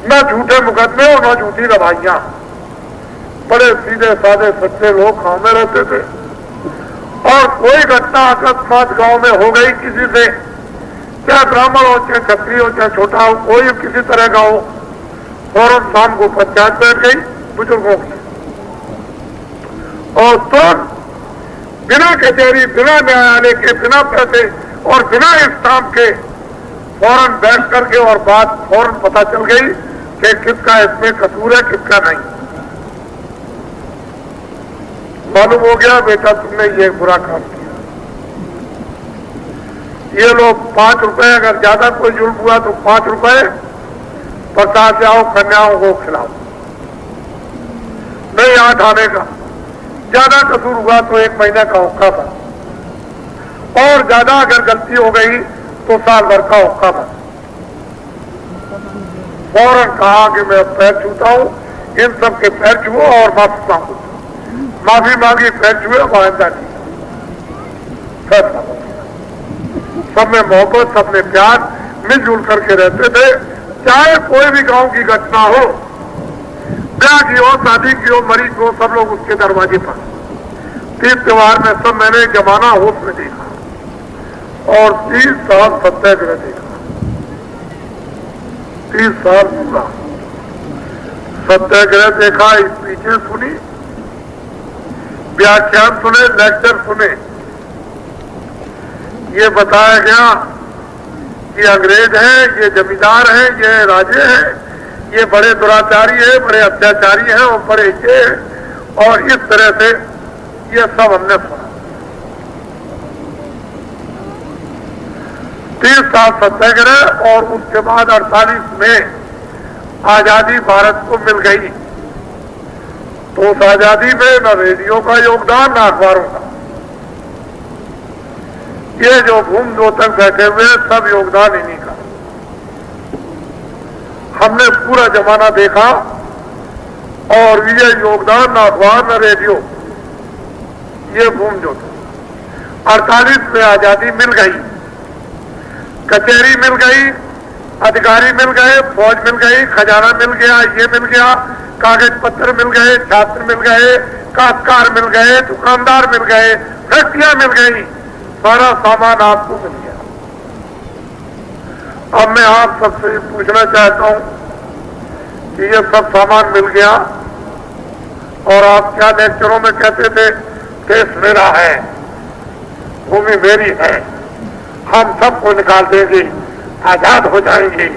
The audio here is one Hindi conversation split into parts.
न झूठे मुकदमे और न झूठी दवाइयां। बड़े सीधे साधे सच्चे लोग गांव में रहते थे और कोई घटना अकस्मात गांव में हो गई किसी से, चाहे ब्राह्मण हो चाहे क्षत्रिय हो चाहे छोटा हो, कोई किसी तरह का हो, फौरन शाम को पंचायत बैठ गई बुजुर्गों की और तो बिना कचहरी, बिना न्यायालय के, बिना पैसे और बिना स्टाम्प के फौरन बैठ करके और बात फौरन पता चल गई कि किसका इसमें कसूर है किसका नहीं। मालूम हो गया बेटा तुमने ये बुरा काम किया। ये लोग 5 रुपए, अगर ज्यादा कोई जुल्म हुआ तो 5 रुपए प्रसाद जाओ कन्याओं को खिलाओ, नहीं 8 आने का। ज्यादा कसूर हुआ तो 1 महीने का औखा था और ज्यादा अगर गलती हो गई तो साल भर का औखा था। फौरन कहा कि मैं पैर छूता हूं, इन सब के पैर छुओ और माफी मांगो। माफी मांगी, पैर छुए, आइंदा नहीं। सब में मोहब्बत, सब में प्यार, मिलजुल करके रहते थे। चाहे कोई भी गांव की घटना हो, ब्याह की हो, शादी की हो, मरीज हो, सब लोग उसके दरवाजे पर। तीज त्योहार में सब मैंने जमाना होश में देखा और 30 साल सत्याग्रह देखा। 30 साल पूरा सत्याग्रह देखा, स्पीचें सुनी, व्याख्यान सुने, लेक्चर सुने। ये बताया गया कि अंग्रेज हैं, ये जमींदार हैं, ये राजे हैं, ये बड़े दुराचारी हैं, बड़े अत्याचारी हैं और बड़े ये, और इस तरह से ये सब हमने सुना। 30 साल सत्याग्रह और उसके बाद 48 में आजादी भारत को मिल गई। तो उस आजादी में न रेडियो का योगदान न अखबारों का। ये जो भूम द्योतक बैठे हुए सब योगदान इन्हीं का। हमने पूरा जमाना देखा और ये योगदान न अखबार न रेडियो, ये भूम द्योतक। 48 में आजादी मिल गई, कचहरी मिल गई, अधिकारी मिल गए, फौज मिल गई, खजाना मिल गया, ये मिल गया, कागज पत्र मिल गए, छात्र मिल गए, काश्तकार मिल गए, दुकानदार मिल गए, फैक्ट्रियां मिल गई, सारा सामान आपको मिल गया। अब मैं आप सबसे पूछना चाहता हूं कि ये सब सामान मिल गया और आप क्या लेक्चरों में कहते थे, देश मेरा है, भूमि मेरी है, हम सबको निकाल देंगे, आजाद हो जाएंगे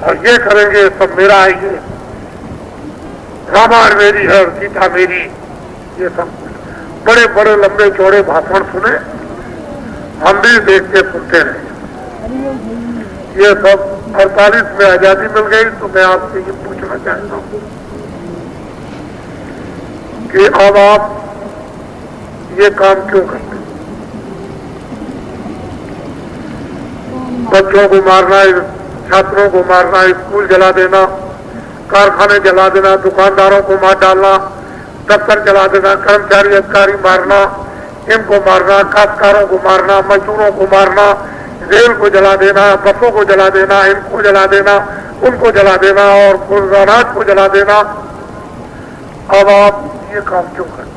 और ये करेंगे, सब मेरा है, ये रामायण मेरी है और सीता मेरी। ये सब बड़े बड़े लंबे चौड़े भाषण सुने, हम भी देख के सुनते रहे। ये सब 48 में आजादी मिल गई। तो मैं आपसे ये पूछना चाहता हूं कि अब आप ये काम क्यों करते? बच्चों को मारना, छात्रों को मारना, स्कूल जला देना, कारखाने जला देना, दुकानदारों को मार डालना, दफ्तर जला देना, कर्मचारी अधिकारी मारना, इनको मारना, काश्तकारों को मारना, मजदूरों को मारना, रेल को जला देना, बसों को जला देना, इनको जला देना, उनको जला देना और अनाज को जला देना। अब आप ये काम क्यों करते?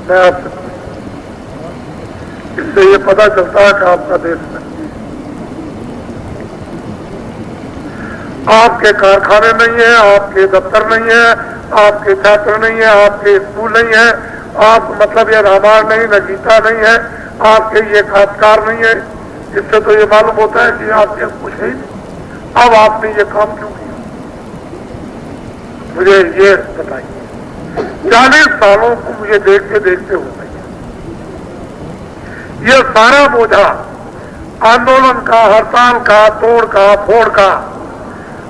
मैं आपसे, इससे ये पता चलता है कि आपका देश में आपके कारखाने नहीं है, आपके दफ्तर नहीं है, आपके छात्र नहीं है, आपके स्कूल नहीं है, आप मतलब ये रामायण नहीं, न गीता नहीं है, आपके ये काश्तकार नहीं है। इससे तो ये मालूम होता है कि आपके कुछ है ही नहीं। अब आपने ये काम क्यों किया? मुझे ये बताइए। 40 सालों को मुझे देखते देखते हो गई। ये सारा बोझा आंदोलन का, हड़ताल का, तोड़ का, फोड़ का,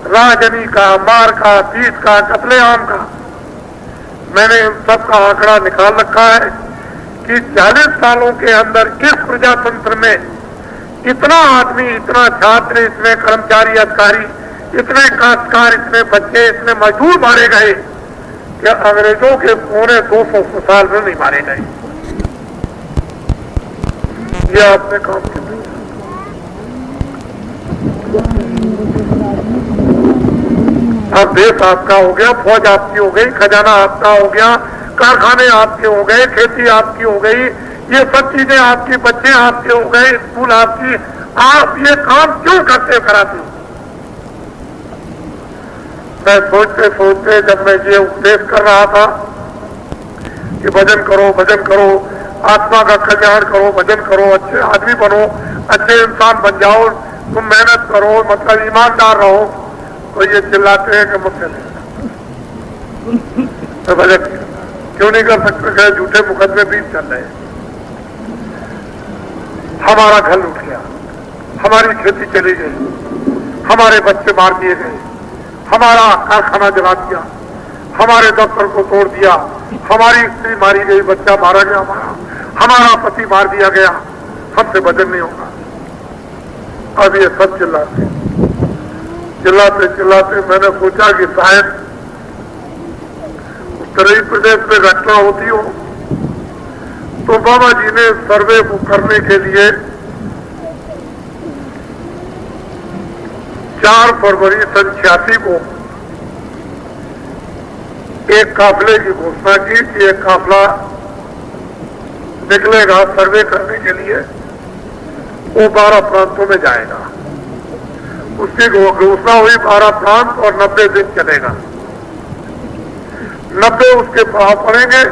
राजनी का, मार का, पीट का, कत्लेआम का, मैंने इन सब का आंकड़ा निकाल रखा है कि 40 सालों के अंदर किस प्रजातंत्र में इतना आदमी, इतना छात्र, इतने कर्मचारी अधिकारी, इतने काश्तकार, इतने बच्चे, इतने मजदूर मारे गए कि अंग्रेजों के पौने 200 साल में नहीं मारे गए। ये आपने काम किया। सब देश आपका हो गया, फौज आपकी हो गई, खजाना आपका हो गया, कारखाने आपके हो गए, खेती आपकी हो गई, ये सब चीजें आपकी, बच्चे आपके हो गए, स्कूल आपकी, आप ये काम क्यों करते कराते हो? मैं सोचते सोचते जब मैं ये उपदेश कर रहा था कि भजन करो, भजन करो, आत्मा का कल्याण करो, भजन करो, अच्छे आदमी बनो, अच्छे इंसान बन जाओ, तुम मेहनत करो, मतलब ईमानदार रहो, तो ये चिल्लाते हैं कि मुझसे नहीं तो भजन क्यों नहीं कर सकते? झूठे मुकदमे भी चल रहे हैं। हमारा घर लूट गया, हमारी खेती चली गई, हमारे बच्चे मार दिए गए, हमारा कारखाना जला दिया, हमारे दफ्तर को तोड़ दिया, हमारी स्त्री मारी गई, बच्चा मारा गया, हमारा पति मार दिया गया, हमसे भजन नहीं होगा। अब ये सब चिल्लाते चिल्लाते चिल्लाते मैंने सोचा कि शायद उत्तरी प्रदेश में घटना होती हो, तो बाबा जी ने सर्वे को करने के लिए 4 फरवरी सन 86 को एक काफिले की घोषणा की कि एक काफिला निकलेगा सर्वे करने के लिए, वो 12 प्रांतों में जाएगा। उसकी घोषणा हुई 12 प्रांत और 90 दिन चलेगा। 90 उसके पड़ाव पड़ेंगे,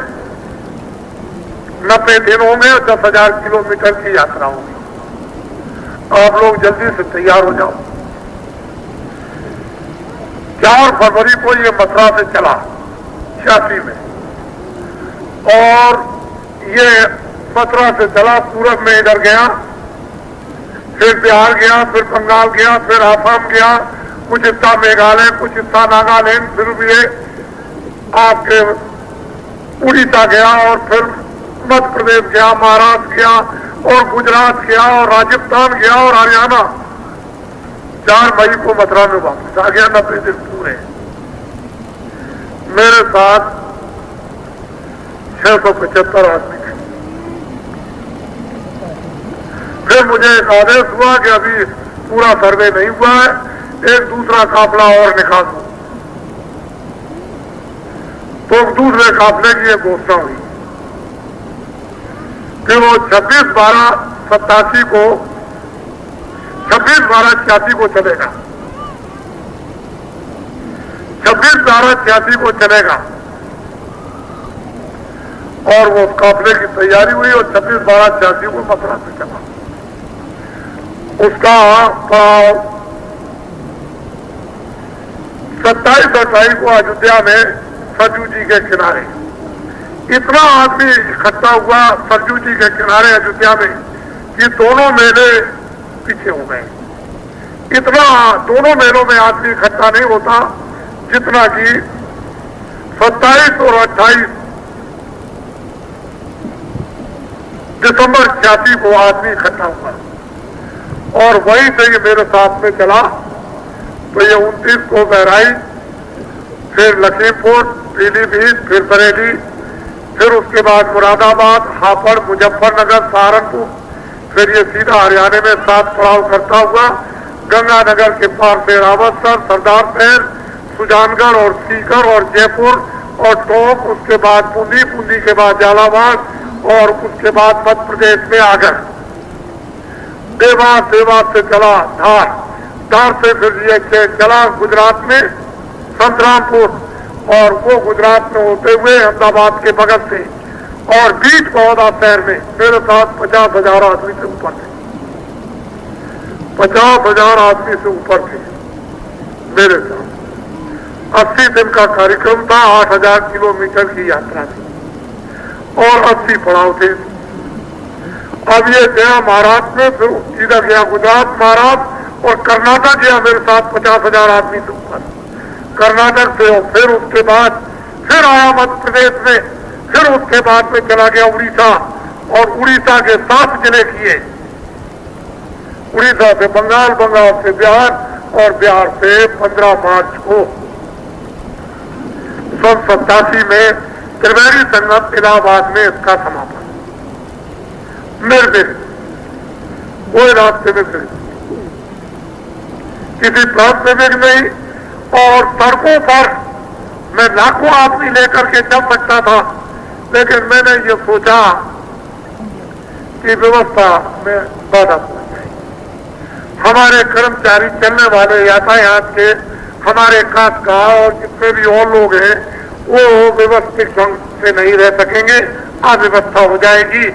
90 दिन होंगे, 10,000 किलोमीटर की यात्रा होगी। आप लोग जल्दी से तैयार हो जाओ। 4 फरवरी को ये मथुरा से चला 86 में, और ये मथुरा से चला, पूरब में इधर गया, फिर बिहार गया, फिर बंगाल गया, फिर आसाम गया, कुछ हिस्सा मेघालय, कुछ हिस्सा नागालैंड, फिर ये आपके उड़ीसा गया, और फिर मध्य प्रदेश गया, महाराष्ट्र गया, और गुजरात गया, और राजस्थान गया, और हरियाणा। 4 मई को मथुरा में वापस आ गया, 90 दिन पूरे। मेरे साथ 675 आदमी थे। फिर मुझे एक आदेश हुआ कि अभी पूरा सर्वे नहीं हुआ है, एक दूसरा काफिला और निकाल दो। तो दूसरे काफिले की एक घोषणा हुई कि वो 26/12/87 को 26/12/86 को चलेगा, 26/12/86 को चलेगा। और वो काफिले की तैयारी हुई और 26/12/86 को मथुरा से चला। उसका 27-28 को अयोध्या में सरजू जी के किनारे इतना आदमी इकट्ठा हुआ सरजू जी के किनारे अयोध्या में कि दोनों मेले पीछे हो गए। इतना दोनों मेलों में आदमी इकट्ठा नहीं होता जितना कि 27 और 28 दिसंबर 86 को आदमी इकट्ठा हुआ, और वहीं से ये मेरे साथ में चला। तो ये 29 को बहराइच, फिर लखीमपुर, पीलीभीत, फिर बरेली, फिर उसके बाद मुरादाबाद, हापुड़, मुजफ्फरनगर, सहारनपुर, फिर ये सीधा हरियाणा में 7 पड़ाव करता हुआ गंगानगर के पार से रावतसर, सरदार शहर, सुजानगढ़ और सीकर और जयपुर और टोंक, उसके बाद बूंदी, बूंदी के बाद झालावाड़, और उसके बाद मध्य प्रदेश में आगर, देवास, देवास से चला धार, धार से फिर ये चला गुजरात में संतरामपुर, और वो गुजरात में होते हुए अहमदाबाद के बगल से, और बीच बड़ौदा शहर में मेरे साथ 50,000 आदमी से ऊपर थे। 50,000 आदमी से ऊपर थे मेरे साथ। 80 दिन का कार्यक्रम था, 8,000 किलोमीटर की यात्रा थी, और 80 पड़ाव थे। अब ये गया महाराष्ट्र में, फिर सीधा गया गुजरात, महाराष्ट्र और कर्नाटक गया मेरे साथ 50,000 आदमी से ऊपर। कर्नाटक से फिर उसके बाद फिर आया मध्य प्रदेश में, फिर उसके बाद में चला गया उड़ीसा, और उड़ीसा के 7 जिले किए। उड़ीसा से बंगाल, बंगाल से बिहार, और बिहार से 15 मार्च को सन 87 में त्रिवेणी संगम इलाहाबाद में इसका समापन। मेरे कोई रास्ते में फिर किसी प्रांत में भी नहीं, और सड़कों पर मैं लाखों आदमी लेकर के चल सकता था, लेकिन मैंने ये सोचा कि व्यवस्था में बाधा पहुंच जाए। हमारे कर्मचारी चलने वाले यातायात के, हमारे कामगार और जितने भी और लोग हैं वो व्यवस्थित ढंग से नहीं रह सकेंगे, अव्यवस्था हो जाएगी।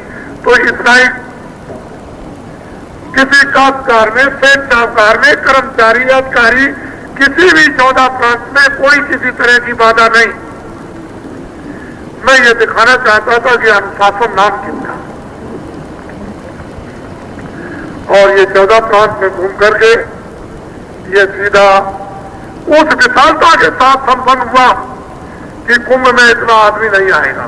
तो इसका किसी कामगार में, सेठ साहूकार में, कर्मचारी अधिकारी किसी भी 14 प्रांत में कोई किसी तरह की बाधा नहीं। मैं ये दिखाना चाहता था कि अनुशासन नाम किसका, और ये 14 प्रांत में घूम करके ये सीधा उस विशालता के साथ संपन्न हुआ कि कुंभ में इतना आदमी नहीं आएगा।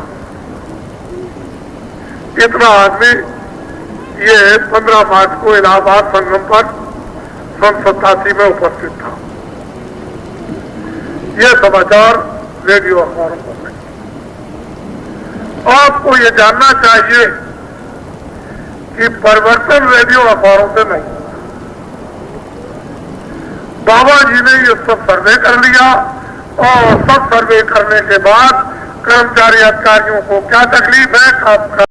इतना आदमी ये 15 मार्च को इलाहाबाद संगम पर सन 87 में उपस्थित था। ये समाचार रेडियो अखबारों पर नहीं। आपको ये जानना चाहिए कि परिवर्तन रेडियो अखबारों से नहीं, बाबा जी ने ये सब सर्वे कर लिया, और सब सर्वे करने के बाद कर्मचारी अधिकारियों को क्या तकलीफ है,